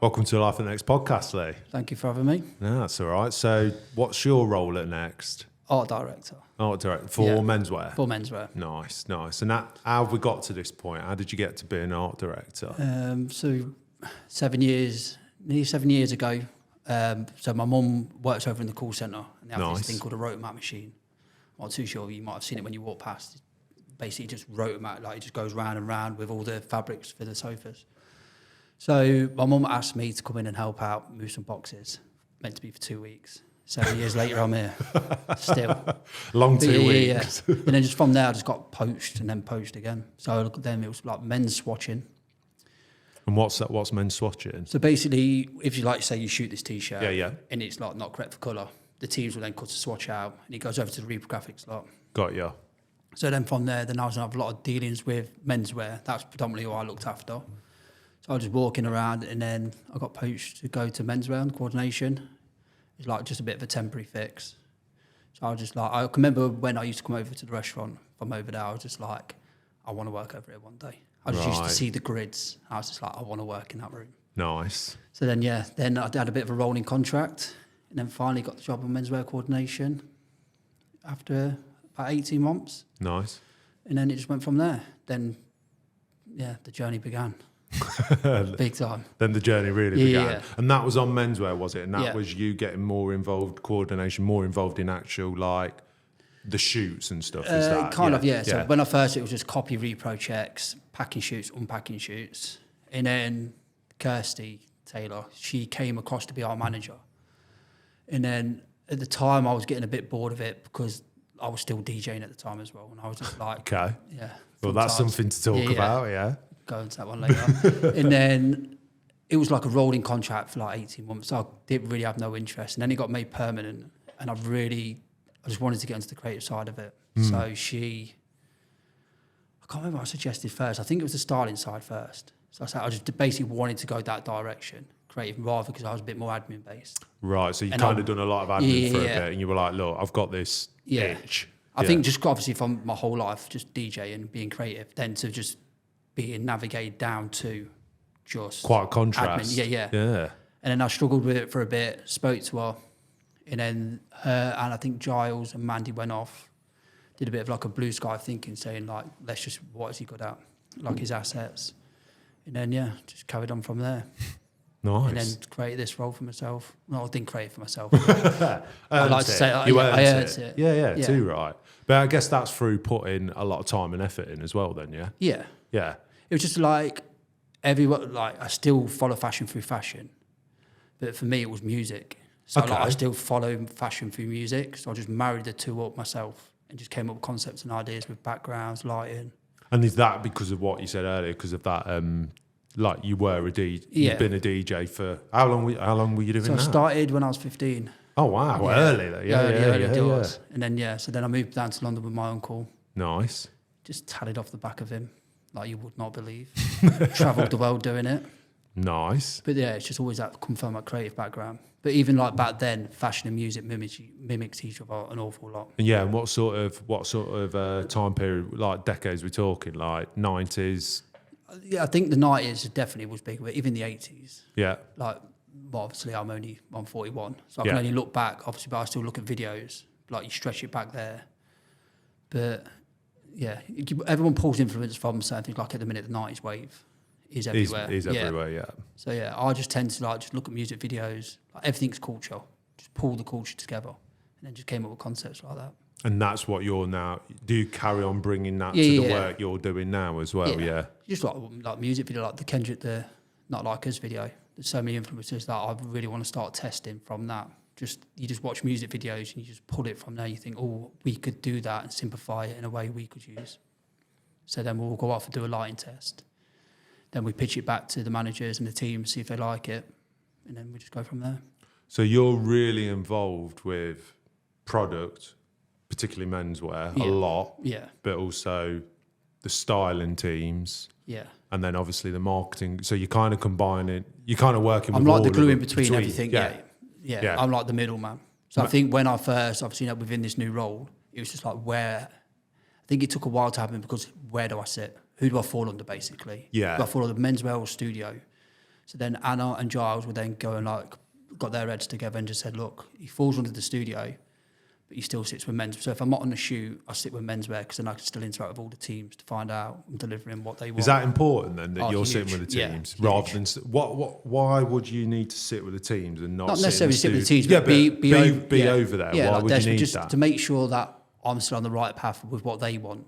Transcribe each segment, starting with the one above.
Welcome to Life at Next podcast, Lee. Thank you for having me. No, that's all right. So what's your role at Next? Art Director. Art Director for menswear? For menswear. Nice, nice. And how have we got to this point? How did you get to be an art director? So 7 years, nearly 7 years ago, so my mum works over in the call centre and they have this thing called a rotomat machine. I'm not too sure, you might have seen it when you walk past. Basically just rotomat, like it just goes round and round with all the fabrics for the sofas. So my mum asked me to come in and help out, move some boxes, meant to be for 2 weeks. 7 years later, I'm here, still. Long 2 weeks. Yeah. And then just from there, I just got poached and then poached again. So then it was like men's swatching. And what's that? What's men's swatching? So basically, if you like say you shoot this T-shirt and it's like not correct for colour, the teams will then cut a swatch out and it goes over to the reprographics lot. Got you. So then from there, then I was have a lot of dealings with menswear. That's predominantly what I looked after. So I was just walking around and then I got poached to go to menswear and coordination. It's like just a bit of a temporary fix. So I was just like, I can remember when I used to come over to the restaurant from over there, I was just like, I want to work over here one day. I just used to see the grids. I was just like, I want to work in that room. Nice. So then, then I had a bit of a rolling contract and then finally got the job on menswear coordination after about 18 months. Nice. And then it just went from there. Then, the journey began. Big time. Then the journey really began. Yeah. And that was on menswear, was it? And that Yeah. was you getting more involved, coordination, more involved in actual, like, the shoots and stuff, is that? Kind of, yeah. So when I first, it was just copy, repro checks, packing shoots, unpacking shoots. And then Kirsty Taylor, she came across to be our manager. And then at the time, I was getting a bit bored of it because I was still DJing at the time as well. And I was just like... Okay. Yeah. Well, that's something to talk about, yeah. Go into that one later. And then it was like a rolling contract for like 18 months. So I didn't really have no interest. And then it got made permanent. And I just wanted to get into the creative side of it. So I can't remember what I suggested first. I think it was the styling side first. So I said I just basically wanted to go that direction, creative, rather because I was a bit more admin based. Right, so you kind of done a lot of admin for a bit and you were like, look, I've got this itch. I think just obviously from my whole life, just DJ and being creative, then to just being navigated down to just quite a contrast. Admin. Yeah. And then I struggled with it for a bit, spoke to her, and then her and I think Giles and Mandy went off, did a bit of like a blue sky thinking, saying like, let's just, what is he good at? Like his assets. And then, just carried on from there. Nice. And then created this role for myself. No, I didn't create it for myself. I like to say, I earned it. Yeah, too right. But I guess that's through putting a lot of time and effort in as well then, yeah? Yeah. Yeah. It was just like everyone, like I still follow fashion through fashion, but for me it was music. So like, I still follow fashion through music. So I just married the two up myself and just came up with concepts and ideas with backgrounds, lighting. And is that because of what you said earlier? Because of that, like you were a DJ, you've been a DJ for how long? How long were you doing that? So I started when I was 15. Oh wow, well, early though. Yeah. And then so then I moved down to London with my uncle. Nice. Just tatted off the back of him. Like you would not believe. Travelled the world doing it. Nice. But it's just always that come from my creative background. But even like back then, fashion and music mimics each other an awful lot. Yeah, and what sort of time period, like decades we're talking, like 90s? Yeah, I think the 90s definitely was big, but even the 80s. Yeah. Like, well, obviously I'm 41, so I can only look back, obviously, but I still look at videos. Like you stretch it back there. But yeah, everyone pulls influence from certain things. Like at the minute, the 90s wave is everywhere. Is everywhere, yeah. So I just tend to like just look at music videos. Like everything's culture. Just pull the culture together, and then just came up with concepts like that. And that's what you're now. Do you carry on bringing that to the work you're doing now as well? Yeah. Just like music video, like the Kendrick, the Not Like Us video. There's so many influences that I really want to start testing from that. You just watch music videos and you just pull it from there. You think, oh, we could do that and simplify it in a way we could use. So then we'll go off and do a lighting test. Then we pitch it back to the managers and the team, see if they like it, and then we just go from there. So you're really involved with product, particularly menswear, a lot. Yeah. But also the styling teams. Yeah. And then obviously the marketing. So you're kind of combining, you're kind of working with I'm like all the glue in of between everything. Yeah. I'm like the middleman. So I think when I first, obviously, within this new role, it was just like I think it took a while to happen because where do I sit? Who do I fall under, basically? Yeah. Do I fall under menswear or studio? So then Anna and Giles would then go and like got their heads together and just said, look, he falls under the studio, but he still sits with men's. So if I'm not on the shoot, I sit with Menswear because then I can still interact with all the teams to find out I'm delivering what they want. Is that important then that you're huge. sitting with the teams Yeah, rather than why would you need to sit with the teams and not necessarily sit with the teams, yeah, but be over there? Yeah, why like would you need just that? to make sure that I'm still on the right path with what they want.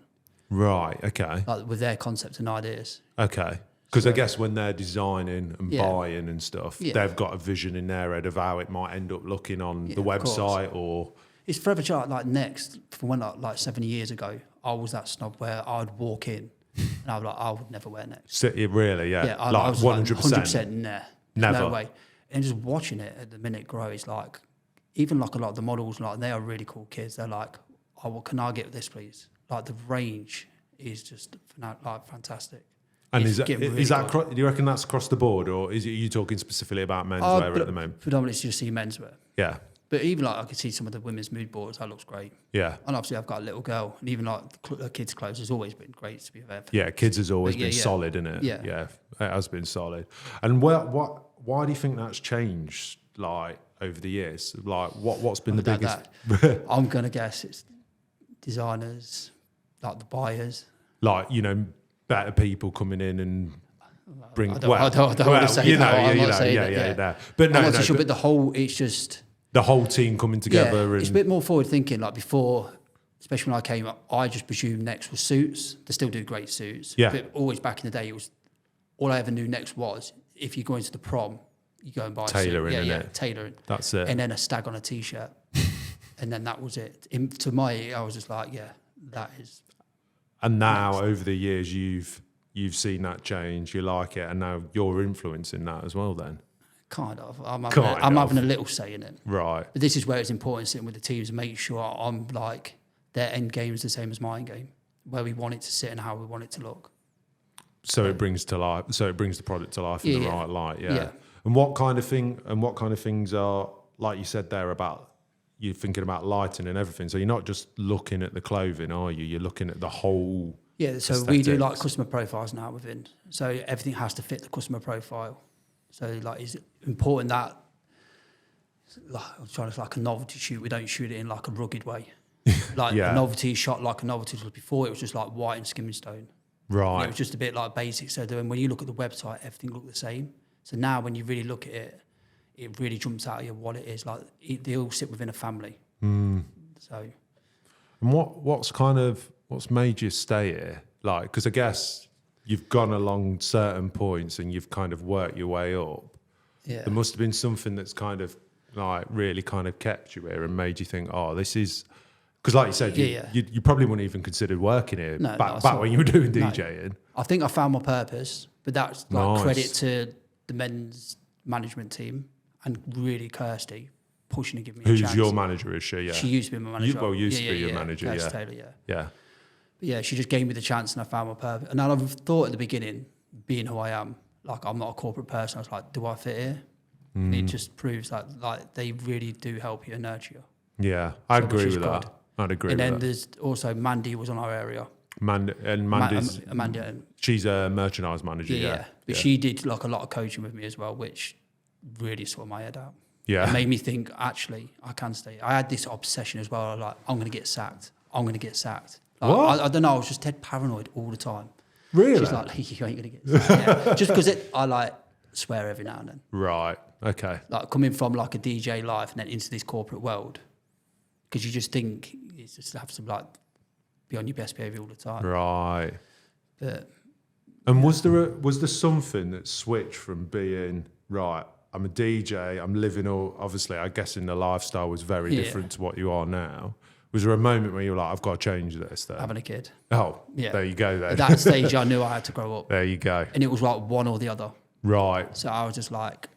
Right. Okay. Like with their concepts and ideas. Okay. Because I guess when they're designing and Yeah. buying and stuff, Yeah. they've got a vision in their head of how it might end up looking on the of course. website or. It's forever chart like Next from when like 7 years ago. I was that snob where I'd walk in and I was like, I would never wear Next. Really, yeah. Yeah, I like was 100%. Like 100%, nah, Never. no way. And just watching it at the minute grow, it's like, even like a lot of the models, like they are really cool kids. They're like, oh, well, can I get this, please? Like the range is just like fantastic. And It's is getting really that good. do you reckon that's across the board, or are you talking specifically about menswear at the moment? Predominantly just see menswear. Yeah, But even like I could see some of the women's mood boards, that looks great. yeah, And obviously I've got a little girl, and even like the kids' clothes has always been great to be fair. yeah. Kids has always But yeah, been yeah. solid, isn't it? Yeah. yeah, it has been solid. And why do you think that's changed? Like over the years, like what's been the biggest? I'm gonna guess it's designers, like the buyers. Like better people coming in and bring. I don't want to say that. I'm not saying that. Yeah. But I'm not too sure. But the whole, it's just the whole team coming together. Yeah, and it's a bit more forward thinking. Like before, especially when I came up, I just presumed Next was suits. They still do great suits. Yeah. But always back in the day, it was all I ever knew Next was if you go into the prom, you go and buy Tailoring, a suit. innit? Tailoring. That's it. And then a stag on a t-shirt, and then that was it. To my ear, I was just like, yeah, that is. And now over the years, you've seen that change. You like it, and now you're influencing that as well. Then, Kind of. I'm Kind having of. a little say in it. right? But this is where it's important sitting with the teams and make sure I'm like their end game is the same as my end game, where we want it to sit and how we want it to look. So it brings to life. So it brings the product to life in the Yeah. right light. Yeah. Yeah. And what kind of things are, like you said there, about you're thinking about lighting and everything. So you're not just looking at the clothing, are you? You're looking at the whole. Yeah, so we do like aesthetics. customer profiles now within. So everything has to fit the customer profile. So like it's important that like I'm trying to like a novelty shoot, we don't shoot it in like a rugged way. Like Yeah. a novelty shot like a novelty was before, it was just like white and skimming stone. And Right. it was just a bit like basic. So then when you look at the website, everything looked the same. So now when you really look at it, it really jumps out of you what it is. Like they all sit within a family. So And what's made you stay here? Like, because I guess you've gone along certain points and you've kind of worked your way up. yeah. There must have been something that's kind of like really kind of kept you here and made you think, oh, this is. Because, like you said, you probably wouldn't even consider working here No, back not when you were doing No. DJing. I think I found my purpose, but that's like Nice. credit to the men's management team and really Kirsty pushing to give me a Who's chance. your manager? Is she? Yeah. She used to be my manager. Used to be your manager. Kirsty Yeah. Taylor, yeah. Yeah. But yeah, she just gave me the chance and I found my purpose. And I've thought at the beginning, being who I am, like I'm not a corporate person. I was like, do I fit here? And it just proves that like they really do help you and nurture you. Yeah. I'd So, which agree is with good. that. I'd agree And with then that. there's also Mandy was on our area. Mandy's. Amanda and She's a merchandise manager. Yeah. But she did like a lot of coaching with me as well, which really sorted my head out. Yeah. It made me think, actually, I can stay. I had this obsession as well, like, I'm going to get sacked. I'm going to get sacked. Like, What? I don't know, I was just dead paranoid all the time. Really? She's like, you ain't going to get sacked. Yeah. Just because I like swear every now and then. Right. Okay. Like coming from like a DJ life and then into this corporate world, because you just think it's just have to like be on your best behaviour all the time. Right. But And was there something that switched from being right? I'm a DJ. I'm living obviously. I guess in the lifestyle was very Yeah. different to what you are now. Was there a moment where you were like, I've got to change this? Then? having a kid. Oh, Yeah. there you go. Then At that stage, I knew I had to grow up. there you go. And it was like one or the other. Right. So I was just like,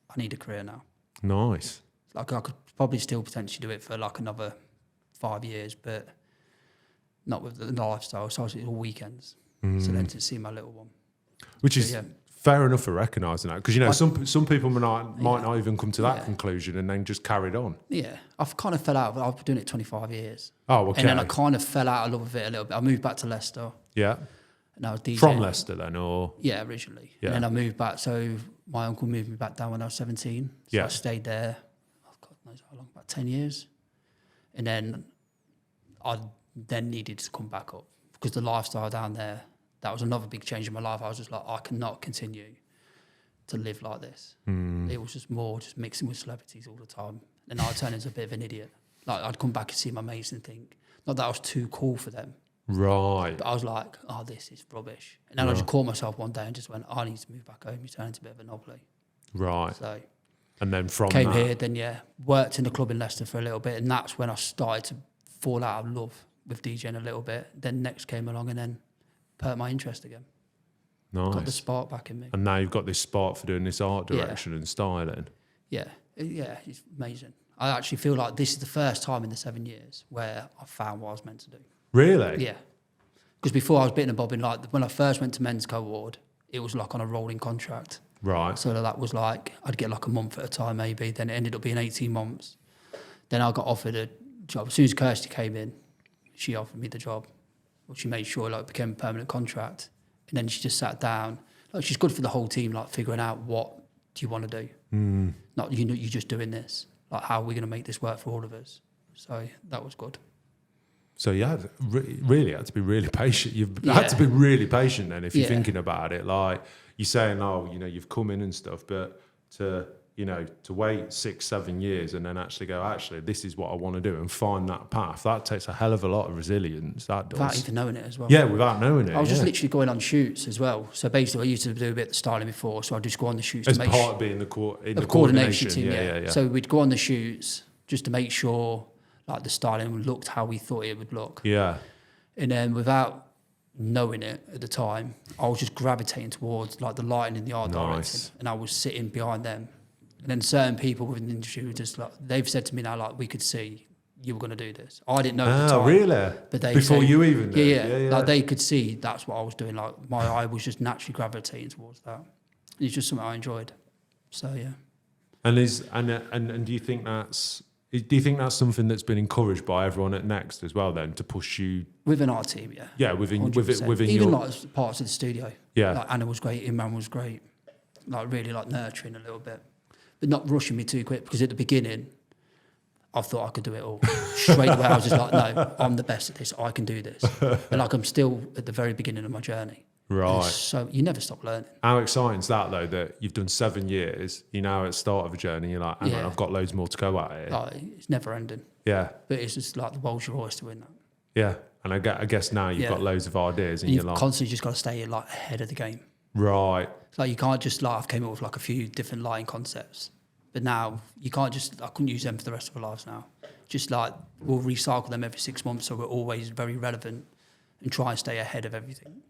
I need a career now. Nice. Like I could probably still potentially do it for like another 5 years, but not with the lifestyle. So I was all weekends. So then to see my little one. Which is yeah. fair enough for recognising that, because some people might not even come to that Yeah. conclusion and then just carried on. Yeah, I've kind of fell out of it. I've been doing it 25 years. Oh, okay. And then I kind of fell out of love with it a little bit. I moved back to Leicester Yeah. and I was DJing. From Leicester then, or Yeah, originally. Yeah. And then I moved back. So my uncle moved me back down when I was 17. So I stayed there, God knows how long, about 10 years. And then I then needed to come back up because the lifestyle down there, that was another big change in my life. I was just like, I cannot continue to live like this. It was just more just mixing with celebrities all the time. And I'd turn into a bit of an idiot. Like I'd come back and see my mates and think, not that I was too cool for them. Right. But I was like, oh, this is rubbish. And then I just caught myself one day and just went, I need to move back home. You turn into a bit of a knobbly. Right. So and then from came that, here, then worked in the club in Leicester for a little bit. And that's when I started to fall out of love with DJing a little bit. Then Next came along and then perked my interest again. nice. Got the spark back in me. And now you've got this spark for doing this art direction and styling. Yeah, it's amazing. I actually feel like this is the first time in the 7 years where I found what I was meant to do. Really? Yeah. Because before I was bitten and bobbing, like when I first went to Men's Co-Award, it was like on a rolling contract. Right. So that was like, I'd get like a month at a time maybe, then it ended up being 18 months. Then I got offered a job. As soon as Kirsty came in, she offered me the job. Well, she made sure like it became a permanent contract. And then she just sat down. Like she's good for the whole team, like figuring out what do you want to do. Not, you're just doing this. Like, how are we going to make this work for all of us? So that was good. So you had really had to be really patient. You've had to be really patient then if you're thinking about it. Like you're saying, oh, you've come in and stuff, but to wait 6-7 years and then actually go, actually, this is what I want to do and find that path. That takes a hell of a lot of resilience. That does. Without even knowing it as well. Yeah, without knowing it. I was just literally going on shoots as well. So basically, I used to do a bit of styling before, so I'd just go on the shoots as to make part of being the coordination team. Yeah. So we'd go on the shoots just to make sure like the styling looked how we thought it would look. Yeah. And then without knowing it at the time, I was just gravitating towards like the lighting and the art directing, and I was sitting behind them. And then certain people within the industry were just like, they've said to me now, like, we could see you were going to do this. I didn't know at the time. Oh, really? But they Before you even knew? Yeah. Like, they could see that's what I was doing. Like, my eye was just naturally gravitating towards that. It's just something I enjoyed. So, yeah. And do you think that's something that's been encouraged by everyone at Next as well then, to push you? Within our team, yeah. Yeah, within even your... like parts of the studio. Yeah. Like Anna was great, Imran was great. Like, really like nurturing a little bit. But not rushing me too quick, because at the beginning, I thought I could do it all. Straight away, I was just like, no, I'm the best at this. I can do this. And like, I'm still at the very beginning of my journey. Right. So you never stop learning. How exciting is that, though, that you've done 7 years, you're now at the start of a journey, you're like, hang on, I've got loads more to go at here. Like, it's never ending. Yeah. But it's just like the world's your oyster in that. Yeah. And I guess now you've got loads of ideas and you've you're like... constantly just got to stay like ahead of the game. Right. It's like you can't just like, I've came up with like a few different lighting concepts. But now you can't just, I couldn't use them for the rest of our lives now. Just like, we'll recycle them every 6 months so we're always very relevant and try and stay ahead of everything.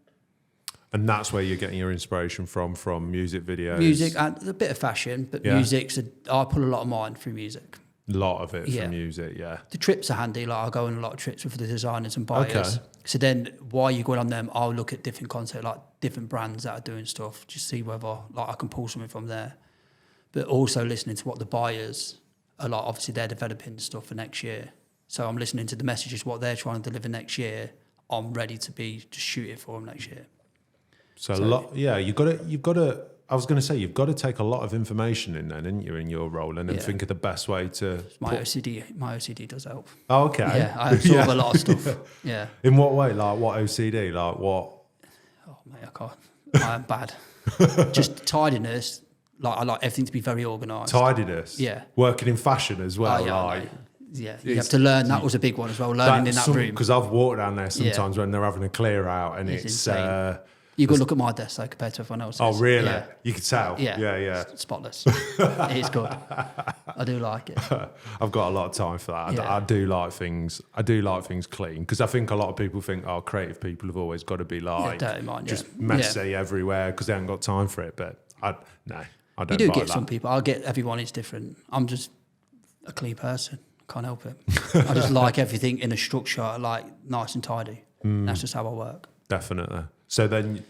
And that's where you're getting your inspiration from music videos? Music and a bit of fashion, but music's, I pull a lot of mine through music. A lot of it from music, yeah. The trips are handy, like I go on a lot of trips with the designers and buyers. Okay. So then while you're going on them, I'll look at different concepts, like different brands that are doing stuff, just see whether like I can pull something from there. But also listening to what the buyers are like. Obviously, they're developing stuff for next year. So I'm listening to the messages, what they're trying to deliver next year. I'm ready to just shoot it for them next year. So you've got to, I was going to say, you've got to take a lot of information in then, didn't you, in your role, and then think of the best way to... My OCD does help. Oh, okay. Yeah, I absorb a lot of stuff. Yeah. In what way? Like what OCD? Like what? Oh, mate, I can't. I am bad. Just tidiness. Like, I like everything to be very organised. Tidiness? Yeah. Working in fashion as well? Yeah, you have to learn. That was a big one as well, learning in that room. Because I've walked down there sometimes when they're having a clear out and it's you got to look at my desk though compared to everyone else's. Oh, really? Yeah. You can tell? Yeah. Spotless. It's good. I do like it. I've got a lot of time for that. I do like things clean, because I think a lot of people think, creative people have always got to be like dirty mind, just messy everywhere because they haven't got time for it. But I don't. You do get some people. I get everyone is different. I'm just a clean person. Can't help it. I just like everything in a structure, like nice and tidy. That's just how I work. Definitely. So then,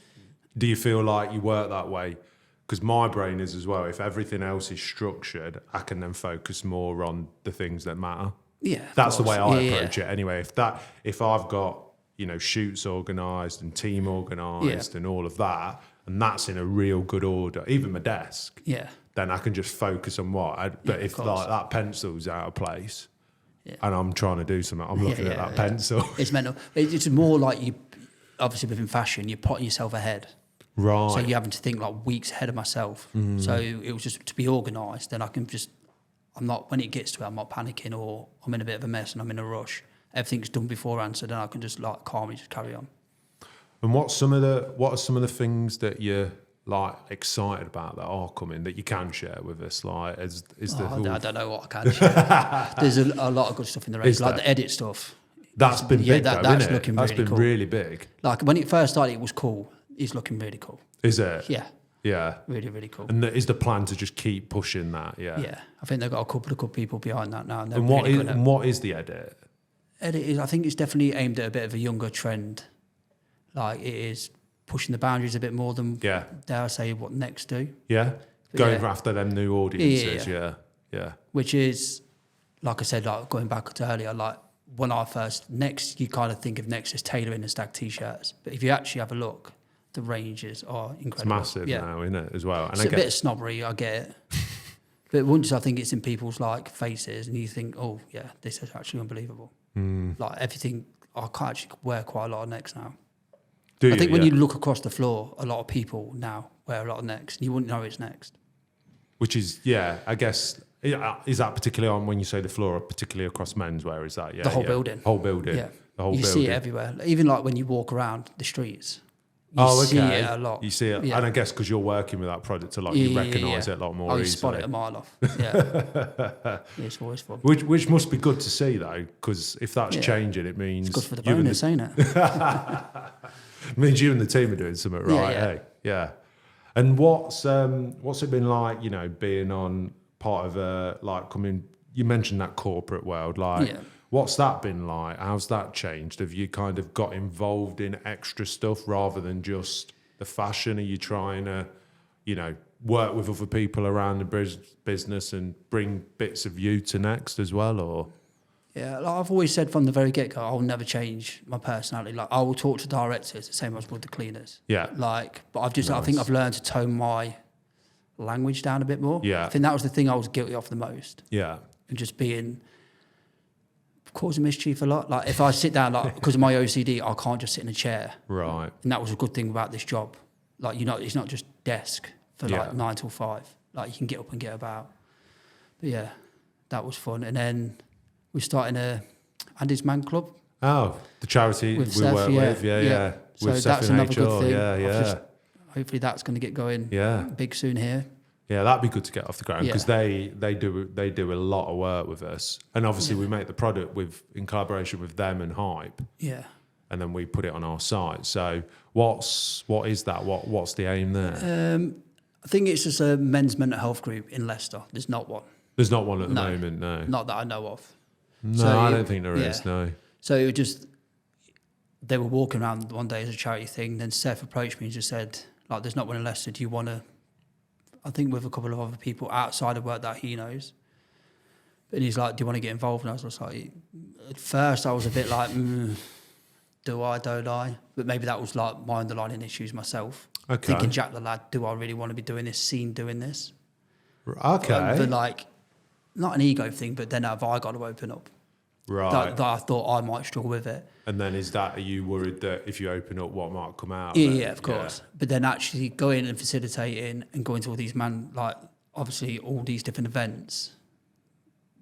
do you feel like you work that way? Because my brain is as well. If everything else is structured, I can then focus more on the things that matter. Yeah, that's the way I approach it. Anyway, if I've got shoots organised and team organised and all of that, and that's in a real good order, even my desk, Yeah. then I can just focus on but if like that pencil's out of place and I'm trying to do something, I'm looking at that pencil. It's mental. It's more like you, obviously within fashion, you're putting yourself ahead. Right. So you're having to think like weeks ahead of myself. So it was just to be organised, then I can just, I'm not, when it gets to it, I'm not panicking or I'm in a bit of a mess and I'm in a rush. Everything's done beforehand, so then I can just like calmly just carry on. And what are some of the things that you're like excited about that are coming that you can share with us? Like, I don't know what I can share. There's a lot of good stuff in the range, like the edit stuff. That's been big, though, that's isn't it? looking That's really been cool. really big. Like when it first started, it was cool. It's looking really cool. Is it? Yeah. Yeah. Really, really cool. And is the plan to just keep pushing that? Yeah. Yeah. I think they've got a couple of good people behind that now. And what is the edit? Edit is, I think it's definitely aimed at a bit of a younger trend. Like it is pushing the boundaries a bit more than, dare I say, what Next do. Yeah. Going after them new audiences. Yeah. Which is, like I said, like going back to earlier, like when I first, Next, you kind of think of Next as tailoring and stag t-shirts. But if you actually have a look, the ranges are incredible. It's massive now, isn't it, as well? And it's a bit of snobbery, I get it. But once I think it's in people's like faces and you think, oh yeah, this is actually unbelievable. Like everything, I can actually wear quite a lot of Next now. I think when you look across the floor, a lot of people now wear a lot of Next and you wouldn't know it's Next. Which is, I guess, is that particularly on when you say the floor, or particularly across menswear? Is that, the whole building. Whole building. Yeah. The whole you building. see it everywhere. Even like when you walk around the streets. You see it a lot. You see it. And I guess because you're working with that product a lot, you recognise it a lot more easily. You spot it a mile off. Yeah. It's always fun. Which must be good to see, though, because if that's changing, it means... It's good for the bonus, ain't it? It means you and the team are doing something right, hey? Yeah. And what's it been like, being on part of you mentioned that corporate world, what's that been like? How's that changed? Have you kind of got involved in extra stuff rather than just the fashion? Are you trying to, work with other people around the business and bring bits of you to Next as well, or? Yeah, like I've always said from the very get-go, I'll never change my personality. Like I will talk to directors the same as with the cleaners. Yeah. But I think I've learned to tone my language down a bit more. Yeah. I think that was the thing I was guilty of the most. Yeah. And just causing mischief a lot. Like if I sit down, because of my OCD, I can't just sit in a chair. Right. And that was a good thing about this job. Like, it's not just desk for 9 till 5. Like you can get up and get about. But yeah, that was fun. And then we're starting Andy's Man Club. Oh, the charity we work with. Yeah. So that's another good thing. Yeah. Hopefully that's going to get going big soon here. Yeah, that'd be good to get off the ground because they do a lot of work with us, and obviously we make the product in collaboration with them and Hype. Yeah, and then we put it on our site. So what is that? What's the aim there? I think it's just a men's mental health group in Leicester. There's not one. There's not one at the moment. No, not that I know of. No, I don't think there is. No. So it just they were walking around one day as a charity thing. Then Seth approached me and just said, like, "There's not one in Leicester. Do you want to?" I think with a couple of other people outside of work that he knows. And he's like, do you want to get involved? And I was just like, at first I was a bit like, do I, don't I? But maybe that was like my underlying issues myself. Okay. Thinking, Jack the lad, do I really want to be doing this, doing this? Okay. But like, not an ego thing, but then have I got to open up? Right. That I thought I might struggle with it. And then are you worried that if you open up, what might come out? Yeah, of course. Yeah. But then actually going and facilitating and going to all these obviously all these different events,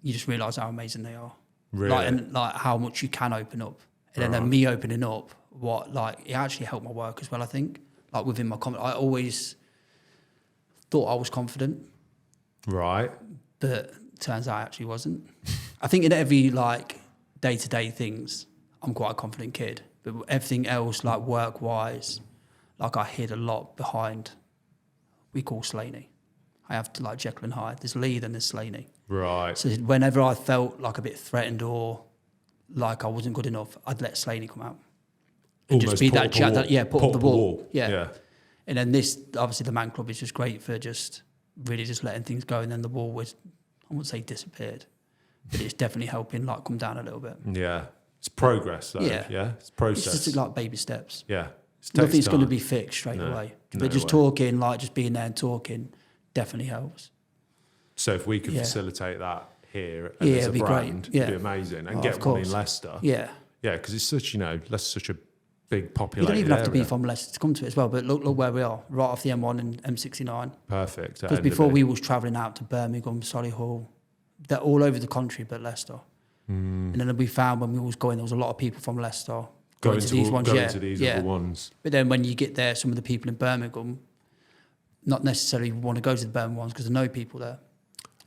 you just realise how amazing they are. Really? And how much you can open up. And then me opening up, it actually helped my work as well, I think. Like within my confidence, I always thought I was confident. Right. But turns out I actually wasn't. I think in every day-to-day things, I'm quite a confident kid. But everything else, work-wise, I hid a lot behind. We call Slaney. I have to Jekyll and Hyde. There's Lee, then there's Slaney. Right. So whenever I felt a bit threatened or I wasn't good enough, I'd let Slaney come out and almost just be that Jack. Put up the wall. Yeah. And then obviously the Man Club is just great for just really just letting things go. And then the wall was, I wouldn't say disappeared, but it's definitely helping come down a little bit. Yeah. It's progress though. Yeah. It's process. It's just baby steps. Yeah. nothing's going to be fixed straight away. But just talking, like just being there and talking, definitely helps. So if we could facilitate that here as a brand, it'd be amazing. And get one in Leicester. Yeah. Yeah, because it's such, Leicester's such a big populated You don't even have to area. be from Leicester to come to it as well, but look where we are, right off the M1 and M69. Perfect. Because before we was travelling out to Birmingham, Solihull, they're all over the country but Leicester. And then we found when we was going, there was a lot of people from Leicester going to these ones. Other ones. But then when you get there, some of the people in Birmingham not necessarily want to go to the Birmingham ones because they know people there.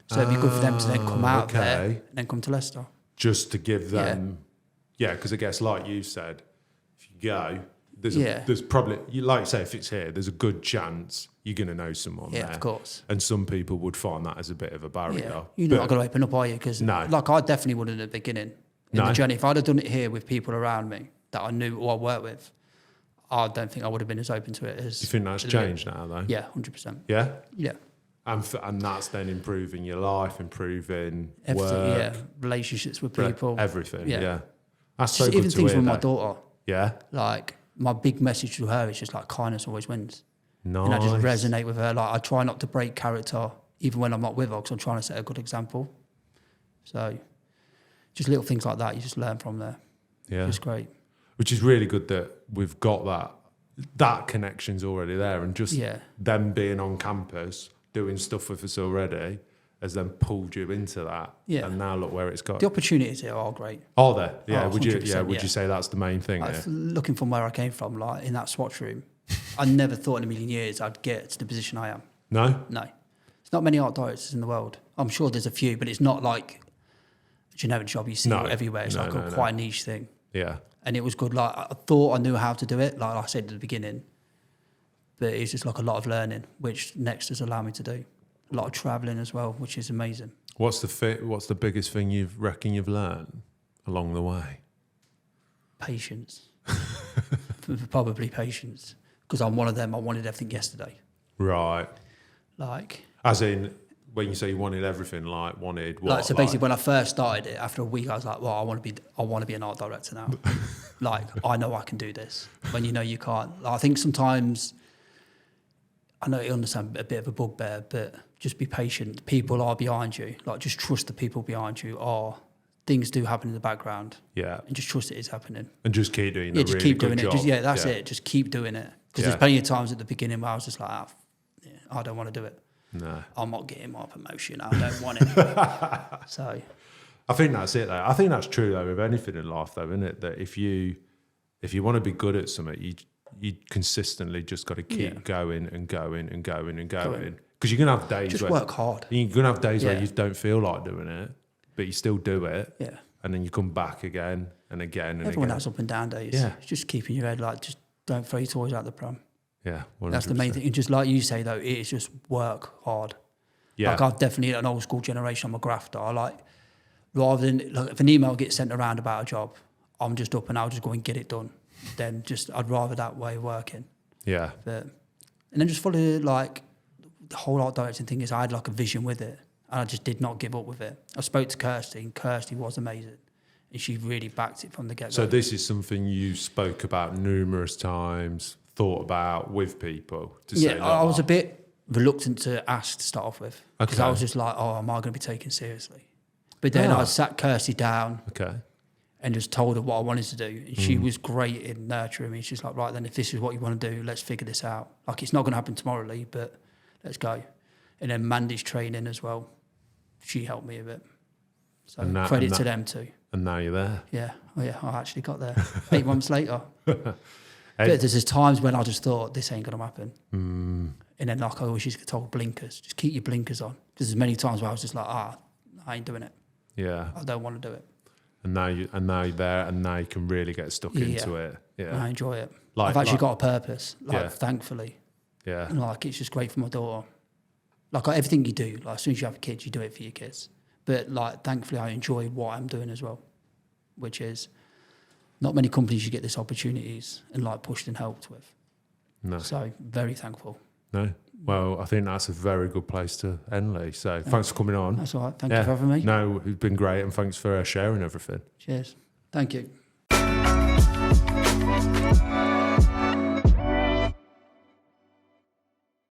So it'd be good for them to then come out there and then come to Leicester. Just to give them, because I guess like you said, if you go, there's probably, like you say, if it's here, there's a good chance you're going to know someone there. Yeah, of course. And some people would find that as a bit of a barrier. Yeah. You're not going to open up, are you? Because like I definitely wouldn't at the beginning. In the journey, if I'd have done it here with people around me that I knew or I worked with, I don't think I would have been as open to it as... You think that's changed now, though? Yeah, 100%. Yeah? Yeah. And that's then improving your life, improving everything, work. Yeah, relationships with people. Everything, yeah. That's so just good even to things hear, with my daughter. Yeah? Like, my big message to her is just like, kindness always wins. Nice. And I just resonate with her. Like, I try not to break character, even when I'm not with her, because I'm trying to set a good example. So, just little things like that, you just learn from there. Yeah. It's great. Which is really good that we've got that connection's already there, and just them being on campus, doing stuff with us already, has then pulled you into that. Yeah. And now look where it's got. The opportunities here are great. Are there? Yeah. Would you say that's the main thing? Looking from where I came from, like in that swatch room, I never thought in a million years I'd get to the position I am. No? No. There's not many art directors in the world. I'm sure there's a few, but it's not like a generic job you see everywhere. It's quite a niche thing. Yeah. And it was good. Like, I thought I knew how to do it, like I said at the beginning. But it's just like a lot of learning, which Next has allowed me to do. A lot of travelling as well, which is amazing. What's the biggest thing you've learned along the way? Patience. Probably patience. Because I'm one of them, I wanted everything yesterday. Right. Like... As in, when you say you wanted everything, like wanted what? Like, so basically, when I first started it, after a week, I was like, well, I want to be an art director now. Like, I know I can do this. When you know you can't. Like, I think sometimes... I know you understand a bit of a bugbear, but just be patient. People are behind you. Like, just trust the people behind you are... Things do happen in the background. Yeah. And just trust it is happening. And just keep doing it. Yeah, just keep doing it. That's it. Just keep doing it. Because there's plenty of times at the beginning where I was just like, I don't want to do it. No. I'm not getting my promotion. I don't want it. So... I think that's it, though. I think that's true, though, with anything in life, though, isn't it? That if you want to be good at something, you consistently just got to keep going and going and going and going. Because you're going to have days just work hard. You're going to have days where you don't feel like doing it, but you still do it. Yeah. And then you come back again and again and Everyone again. has up and down days. Yeah. It's just keeping your head, like, just don't throw your toys out the pram. Yeah, 100%. That's the main thing. And just like you say, though, it is just work hard. Yeah. Like, I'm definitely an old school generation. I'm a grafter. I like, rather than, like, if an email gets sent around about a job, I'm just up and I'll just go and get it done. Then I'd rather that way of working. Yeah. And then just follow, like, the whole art directing thing is I had, like, a vision with it. And I just did not give up with it. I spoke to Kirsty, and Kirsty was amazing. And she really backed it from the get-go. So this is something you spoke about numerous times, thought about with people to say, I was a bit reluctant to ask to start off with. Because I was just like, am I going to be taken seriously? But then I sat Kirsty down and just told her what I wanted to do. And she was great in nurturing me. She's like, right, then if this is what you want to do, let's figure this out. Like, it's not going to happen tomorrow, Lee, but let's go. And then Mandy's training as well. She helped me a bit. So credit to them too. And now you're there. Yeah. Oh yeah, I actually got there 8 months later. But there's times when I just thought, this ain't going to happen. And then, like I always used to get told, blinkers. Just keep your blinkers on. Because there's many times where I was just like, I ain't doing it. Yeah. I don't want to do it. And now you're there, and now you can really get stuck into it. Yeah. I enjoy it. I've actually got a purpose, thankfully. Yeah. And it's just great for my daughter. Like, everything you do, like, as soon as you have kids, you do it for your kids. But, like, thankfully, I enjoy what I'm doing as well, which is not many companies you get this opportunities and, like, pushed and helped with. No. So, very thankful. No. Well, I think that's a very good place to end, Lee. So, thanks for coming on. That's all right. Thank you for having me. No, it's been great, and thanks for sharing everything. Cheers. Thank you.